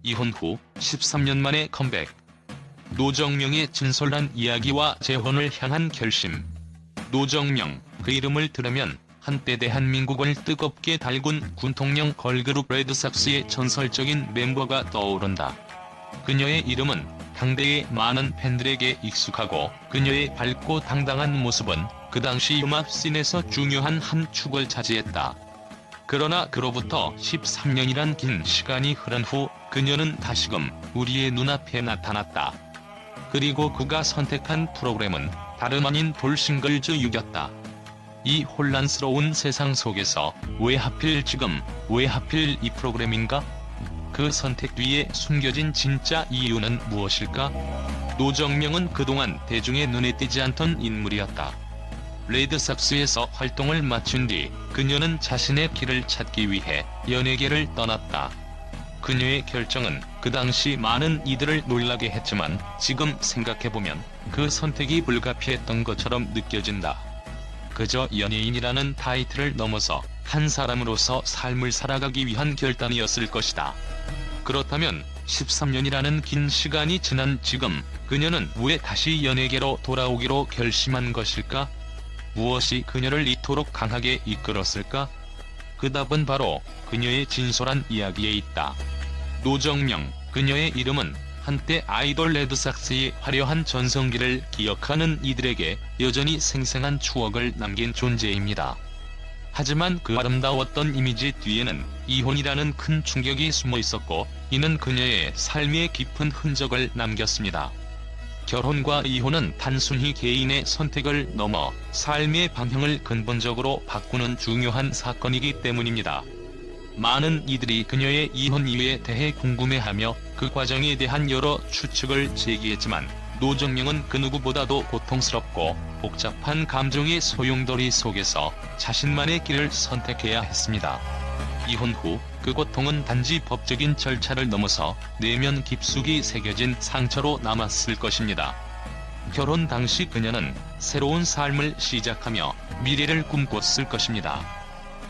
이혼 후 13년 만에 컴백. 노정명의 진솔한 이야기와 재혼을 향한 결심. 노정명, 그 이름을 들으면 한때 대한민국을 뜨겁게 달군 군통령 걸그룹 레드삭스의 전설적인 멤버가 떠오른다. 그녀의 이름은 당대의 많은 팬들에게 익숙하고 그녀의 밝고 당당한 모습은 그 당시 음악 씬에서 중요한 한 축을 차지했다. 그러나 그로부터 13년이란 긴 시간이 흐른 후 그녀는 다시금 우리의 눈앞에 나타났다. 그리고 그가 선택한 프로그램은 다름 아닌 돌싱글즈 6였다. 이 혼란스러운 세상 속에서 왜 하필 지금, 왜 하필 이 프로그램인가? 그 선택 뒤에 숨겨진 진짜 이유는 무엇일까? 노정명은 그동안 대중의 눈에 띄지 않던 인물이었다. 레드삭스에서 활동을 마친 뒤 그녀는 자신의 길을 찾기 위해 연예계를 떠났다. 그녀의 결정은 그 당시 많은 이들을 놀라게 했지만 지금 생각해보면 그 선택이 불가피했던 것처럼 느껴진다. 그저 연예인이라는 타이틀을 넘어서 한 사람으로서 삶을 살아가기 위한 결단이었을 것이다. 그렇다면 13년이라는 긴 시간이 지난 지금 그녀는 왜 다시 연예계로 돌아오기로 결심한 것일까? 무엇이 그녀를 이토록 강하게 이끌었을까? 그 답은 바로 그녀의 진솔한 이야기에 있다. 노정명, 그녀의 이름은 한때 아이돌 레드삭스의 화려한 전성기를 기억하는 이들에게 여전히 생생한 추억을 남긴 존재입니다. 하지만 그 아름다웠던 이미지 뒤에는 이혼이라는 큰 충격이 숨어 있었고 이는 그녀의 삶에 깊은 흔적을 남겼습니다. 결혼과 이혼은 단순히 개인의 선택을 넘어 삶의 방향을 근본적으로 바꾸는 중요한 사건이기 때문입니다. 많은 이들이 그녀의 이혼 이유에 대해 궁금해하며 그 과정에 대한 여러 추측을 제기했지만 노정명은 그 누구보다도 고통스럽고 복잡한 감정의 소용돌이 속에서 자신만의 길을 선택해야 했습니다. 이혼 후 그 고통은 단지 법적인 절차를 넘어서 내면 깊숙이 새겨진 상처로 남았을 것입니다. 결혼 당시 그녀는 새로운 삶을 시작하며 미래를 꿈꿨을 것입니다.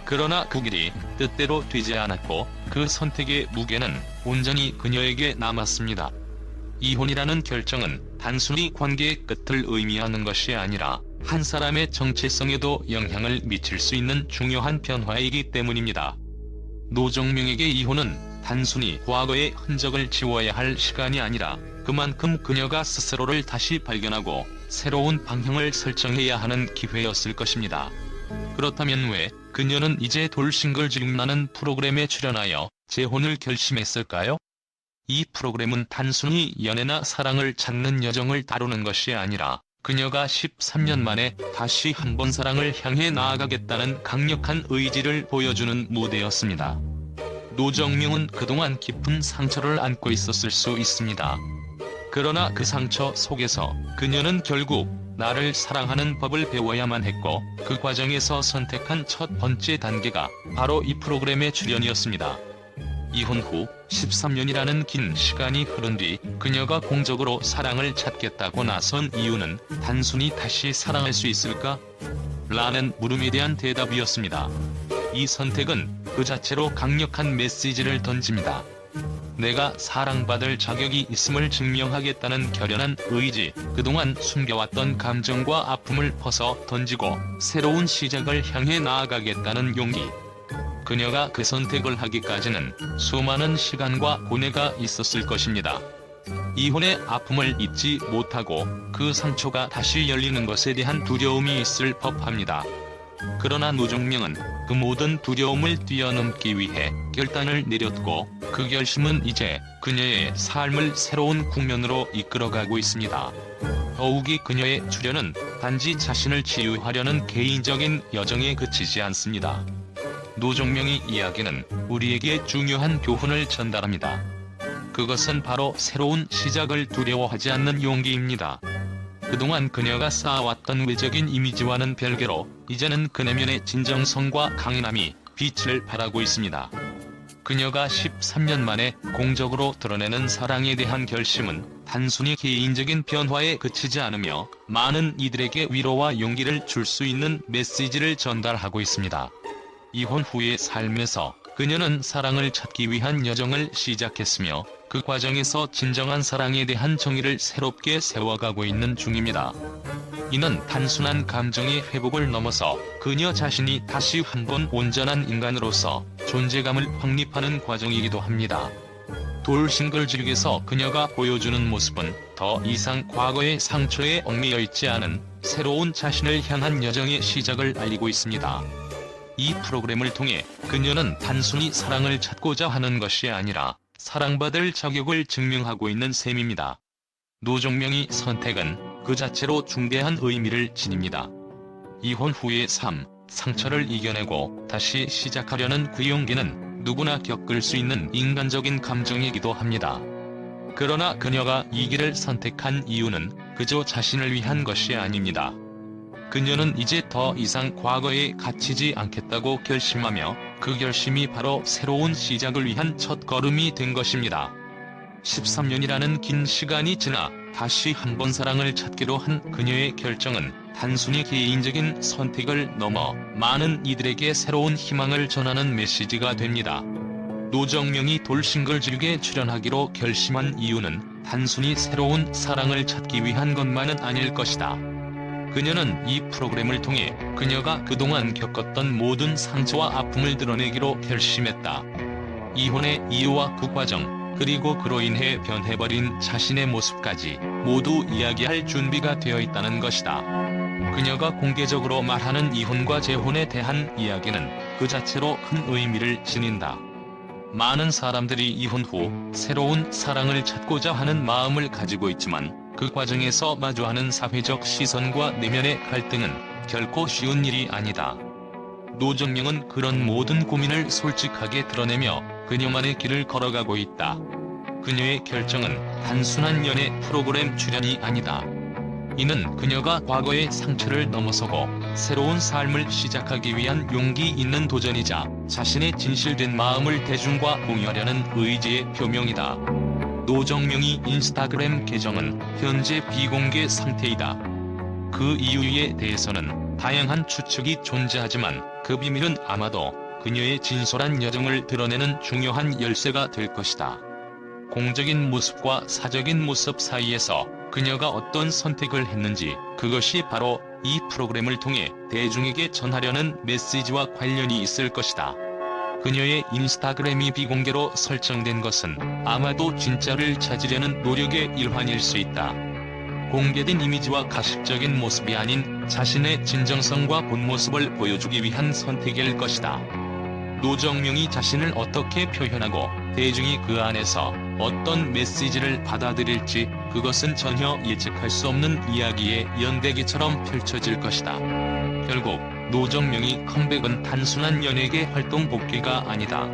그러나 그 길이 뜻대로 되지 않았고 그 선택의 무게는 온전히 그녀에게 남았습니다. 이혼이라는 결정은 단순히 관계의 끝을 의미하는 것이 아니라 한 사람의 정체성에도 영향을 미칠 수 있는 중요한 변화이기 때문입니다. 노정명에게 이혼은 단순히 과거의 흔적을 지워야 할 시간이 아니라 그만큼 그녀가 스스로를 다시 발견하고 새로운 방향을 설정해야 하는 기회였을 것입니다. 그렇다면 왜 그녀는 이제 돌싱글즈 6라는 프로그램에 출연하여 재혼을 결심했을까요? 이 프로그램은 단순히 연애나 사랑을 찾는 여정을 다루는 것이 아니라 그녀가 13년 만에 다시 한번 사랑을 향해 나아가겠다는 강력한 의지를 보여주는 무대였습니다. 노정명은 그동안 깊은 상처를 안고 있었을 수 있습니다. 그러나 그 상처 속에서 그녀는 결국 나를 사랑하는 법을 배워야만 했고 그 과정에서 선택한 첫 번째 단계가 바로 이 프로그램의 출연이었습니다. 이혼 후 13년이라는 긴 시간이 흐른 뒤 그녀가 공적으로 사랑을 찾겠다고 나선 이유는 단순히 다시 사랑할 수 있을까? 라는 물음에 대한 대답이었습니다. 이 선택은 그 자체로 강력한 메시지를 던집니다. 내가 사랑받을 자격이 있음을 증명하겠다는 결연한 의지, 그동안 숨겨왔던 감정과 아픔을 벗어 던지고 새로운 시작을 향해 나아가겠다는 용기. 그녀가 그 선택을 하기까지는 수많은 시간과 고뇌가 있었을 것입니다. 이혼의 아픔을 잊지 못하고 그 상처가 다시 열리는 것에 대한 두려움이 있을 법합니다. 그러나 노정명은 그 모든 두려움을 뛰어넘기 위해 결단을 내렸고 그 결심은 이제 그녀의 삶을 새로운 국면으로 이끌어가고 있습니다. 더욱이 그녀의 출연은 단지 자신을 치유하려는 개인적인 여정에 그치지 않습니다. 노정명의 이야기는 우리에게 중요한 교훈을 전달합니다. 그것은 바로 새로운 시작을 두려워하지 않는 용기입니다. 그동안 그녀가 쌓아왔던 외적인 이미지와는 별개로 이제는 그 내면의 진정성과 강인함이 빛을 발하고 있습니다. 그녀가 13년 만에 공적으로 드러내는 사랑에 대한 결심은 단순히 개인적인 변화에 그치지 않으며 많은 이들에게 위로와 용기를 줄 수 있는 메시지를 전달하고 있습니다. 이혼 후의 삶에서 그녀는 사랑을 찾기 위한 여정을 시작했으며 그 과정에서 진정한 사랑에 대한 정의를 새롭게 세워가고 있는 중입니다. 이는 단순한 감정의 회복을 넘어서 그녀 자신이 다시 한번 온전한 인간으로서 존재감을 확립하는 과정이기도 합니다. 돌싱글즈에서 그녀가 보여주는 모습은 더 이상 과거의 상처에 얽매여 있지 않은 새로운 자신을 향한 여정의 시작을 알리고 있습니다. 이 프로그램을 통해 그녀는 단순히 사랑을 찾고자 하는 것이 아니라 사랑받을 자격을 증명하고 있는 셈입니다. 노정명의 선택은 그 자체로 중대한 의미를 지닙니다. 이혼 후의 삶, 상처를 이겨내고 다시 시작하려는 그 용기는 누구나 겪을 수 있는 인간적인 감정이기도 합니다. 그러나 그녀가 이 길을 선택한 이유는 그저 자신을 위한 것이 아닙니다. 그녀는 이제 더 이상 과거에 갇히지 않겠다고 결심하며 그 결심이 바로 새로운 시작을 위한 첫걸음이 된 것입니다. 13년이라는 긴 시간이 지나 다시 한번 사랑을 찾기로 한 그녀의 결정은 단순히 개인적인 선택을 넘어 많은 이들에게 새로운 희망을 전하는 메시지가 됩니다. 노정명이 돌싱글즈에 출연하기로 결심한 이유는 단순히 새로운 사랑을 찾기 위한 것만은 아닐 것이다. 그녀는 이 프로그램을 통해 그녀가 그동안 겪었던 모든 상처와 아픔을 드러내기로 결심했다. 이혼의 이유와 그 과정, 그리고 그로 인해 변해버린 자신의 모습까지 모두 이야기할 준비가 되어 있다는 것이다. 그녀가 공개적으로 말하는 이혼과 재혼에 대한 이야기는 그 자체로 큰 의미를 지닌다. 많은 사람들이 이혼 후 새로운 사랑을 찾고자 하는 마음을 가지고 있지만 그 과정에서 마주하는 사회적 시선과 내면의 갈등은 결코 쉬운 일이 아니다. 노정명은 그런 모든 고민을 솔직하게 드러내며 그녀만의 길을 걸어가고 있다. 그녀의 결정은 단순한 연애 프로그램 출연이 아니다. 이는 그녀가 과거의 상처를 넘어서고 새로운 삶을 시작하기 위한 용기 있는 도전이자 자신의 진실된 마음을 대중과 공유하려는 의지의 표명이다. 노정명의 인스타그램 계정은 현재 비공개 상태이다. 그 이유에 대해서는 다양한 추측이 존재하지만 그 비밀은 아마도 그녀의 진솔한 여정을 드러내는 중요한 열쇠가 될 것이다. 공적인 모습과 사적인 모습 사이에서 그녀가 어떤 선택을 했는지, 그것이 바로 이 프로그램을 통해 대중에게 전하려는 메시지와 관련이 있을 것이다. 그녀의 인스타그램이 비공개로 설정된 것은 아마도 진짜를 찾으려는 노력의 일환일 수 있다. 공개된 이미지와 가식적인 모습이 아닌 자신의 진정성과 본 모습을 보여주기 위한 선택일 것이다. 노정명이 자신을 어떻게 표현하고 대중이 그 안에서 어떤 메시지를 받아들일지, 그것은 전혀 예측할 수 없는 이야기의 연대기처럼 펼쳐질 것이다. 결국 노정명의 컴백은 단순한 연예계 활동 복귀가 아니다.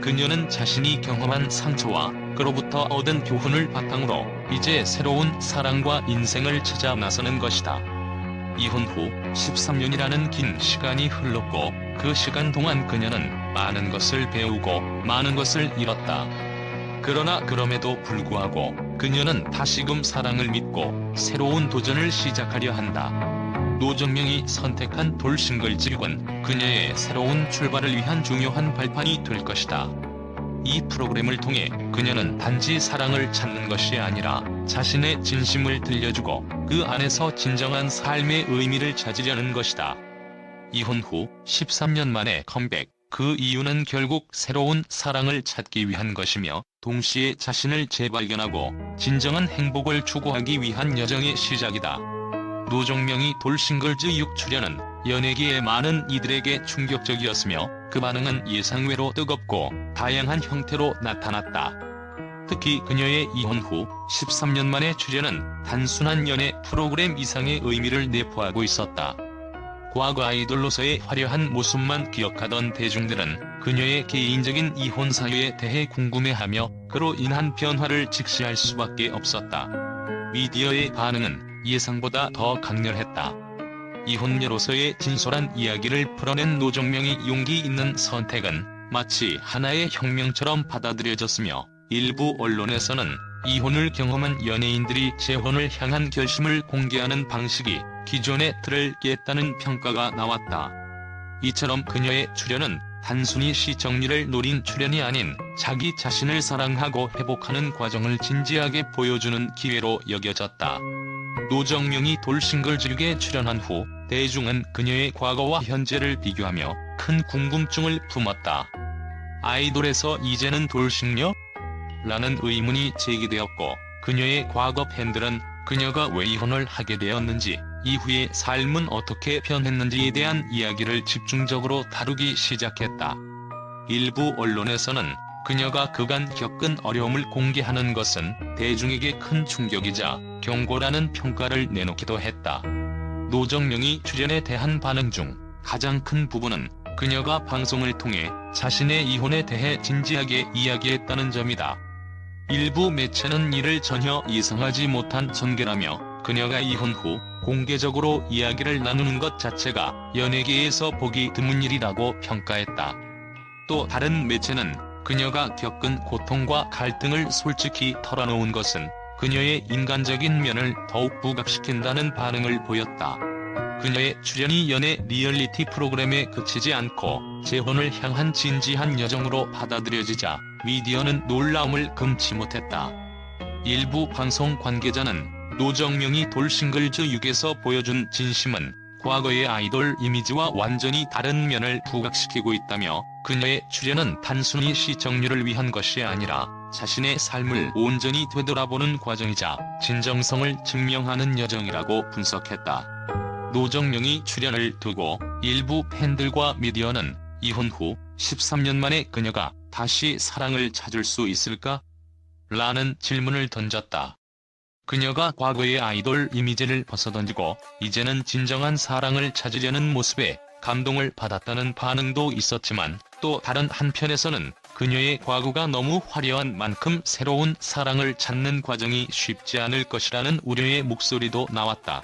그녀는 자신이 경험한 상처와 그로부터 얻은 교훈을 바탕으로 이제 새로운 사랑과 인생을 찾아 나서는 것이다. 이혼 후 13년이라는 긴 시간이 흘렀고 그 시간 동안 그녀는 많은 것을 배우고 많은 것을 잃었다. 그러나 그럼에도 불구하고 그녀는 다시금 사랑을 믿고 새로운 도전을 시작하려 한다. 노정명이 선택한 돌싱글즈은 그녀의 새로운 출발을 위한 중요한 발판이 될 것이다. 이 프로그램을 통해 그녀는 단지 사랑을 찾는 것이 아니라 자신의 진심을 들려주고 그 안에서 진정한 삶의 의미를 찾으려는 것이다. 이혼 후 13년 만에 컴백, 그 이유는 결국 새로운 사랑을 찾기 위한 것이며 동시에 자신을 재발견하고 진정한 행복을 추구하기 위한 여정의 시작이다. 노정명이 돌싱글즈 6 출연은 연예계의 많은 이들에게 충격적이었으며 그 반응은 예상외로 뜨겁고 다양한 형태로 나타났다. 특히 그녀의 이혼 후 13년 만의 출연은 단순한 연애 프로그램 이상의 의미를 내포하고 있었다. 과거 아이돌로서의 화려한 모습만 기억하던 대중들은 그녀의 개인적인 이혼 사유에 대해 궁금해하며 그로 인한 변화를 직시할 수밖에 없었다. 미디어의 반응은 예상보다 더 강렬했다. 이혼녀로서의 진솔한 이야기를 풀어낸 노정명의 용기 있는 선택은 마치 하나의 혁명처럼 받아들여졌으며 일부 언론에서는 이혼을 경험한 연예인들이 재혼을 향한 결심을 공개하는 방식이 기존의 틀을 깼다는 평가가 나왔다. 이처럼 그녀의 출연은 단순히 시청률을 노린 출연이 아닌 자기 자신을 사랑하고 회복하는 과정을 진지하게 보여주는 기회로 여겨졌다. 노정명이 돌싱글즈6에 출연한 후 대중은 그녀의 과거와 현재를 비교하며 큰 궁금증을 품었다. 아이돌에서 이제는 돌싱녀? 라는 의문이 제기되었고, 그녀의 과거 팬들은 그녀가 왜 이혼을 하게 되었는지, 이후의 삶은 어떻게 변했는지에 대한 이야기를 집중적으로 다루기 시작했다. 일부 언론에서는 그녀가 그간 겪은 어려움을 공개하는 것은 대중에게 큰 충격이자 경고라는 평가를 내놓기도 했다. 노정명이 출연에 대한 반응 중 가장 큰 부분은 그녀가 방송을 통해 자신의 이혼에 대해 진지하게 이야기했다는 점이다. 일부 매체는 이를 전혀 이상하지 못한 전개라며 그녀가 이혼 후 공개적으로 이야기를 나누는 것 자체가 연예계에서 보기 드문 일이라고 평가했다. 또 다른 매체는 그녀가 겪은 고통과 갈등을 솔직히 털어놓은 것은 그녀의 인간적인 면을 더욱 부각시킨다는 반응을 보였다. 그녀의 출연이 연예 리얼리티 프로그램에 그치지 않고 재혼을 향한 진지한 여정으로 받아들여지자 미디어는 놀라움을 금치 못했다. 일부 방송 관계자는 노정명이 돌싱글즈6에서 보여준 진심은 과거의 아이돌 이미지와 완전히 다른 면을 부각시키고 있다며, 그녀의 출연은 단순히 시청률을 위한 것이 아니라 자신의 삶을 온전히 되돌아보는 과정이자 진정성을 증명하는 여정이라고 분석했다. 노정명이 출연을 두고 일부 팬들과 미디어는 이혼 후 13년 만에 그녀가 다시 사랑을 찾을 수 있을까? 라는 질문을 던졌다. 그녀가 과거의 아이돌 이미지를 벗어던지고 이제는 진정한 사랑을 찾으려는 모습에 감동을 받았다는 반응도 있었지만, 또 다른 한편에서는 그녀의 과거가 너무 화려한 만큼 새로운 사랑을 찾는 과정이 쉽지 않을 것이라는 우려의 목소리도 나왔다.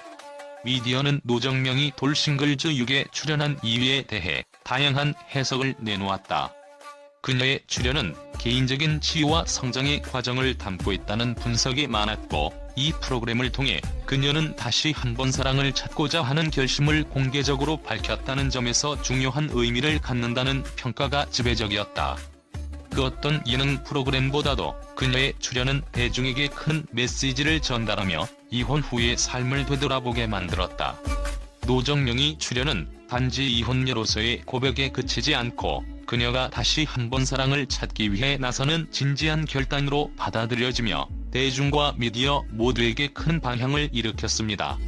미디어는 노정명이 돌싱글즈6에 출연한 이유에 대해 다양한 해석을 내놓았다. 그녀의 출연은 개인적인 치유와 성장의 과정을 담고 있다는 분석이 많았고, 이 프로그램을 통해 그녀는 다시 한번 사랑을 찾고자 하는 결심을 공개적으로 밝혔다는 점에서 중요한 의미를 갖는다는 평가가 지배적이었다. 그 어떤 예능 프로그램보다도 그녀의 출연은 대중에게 큰 메시지를 전달하며 이혼 후의 삶을 되돌아보게 만들었다. 노정명이 출연은 단지 이혼녀로서의 고백에 그치지 않고 그녀가 다시 한번 사랑을 찾기 위해 나서는 진지한 결단으로 받아들여지며 대중과 미디어 모두에게 큰 반향을 일으켰습니다.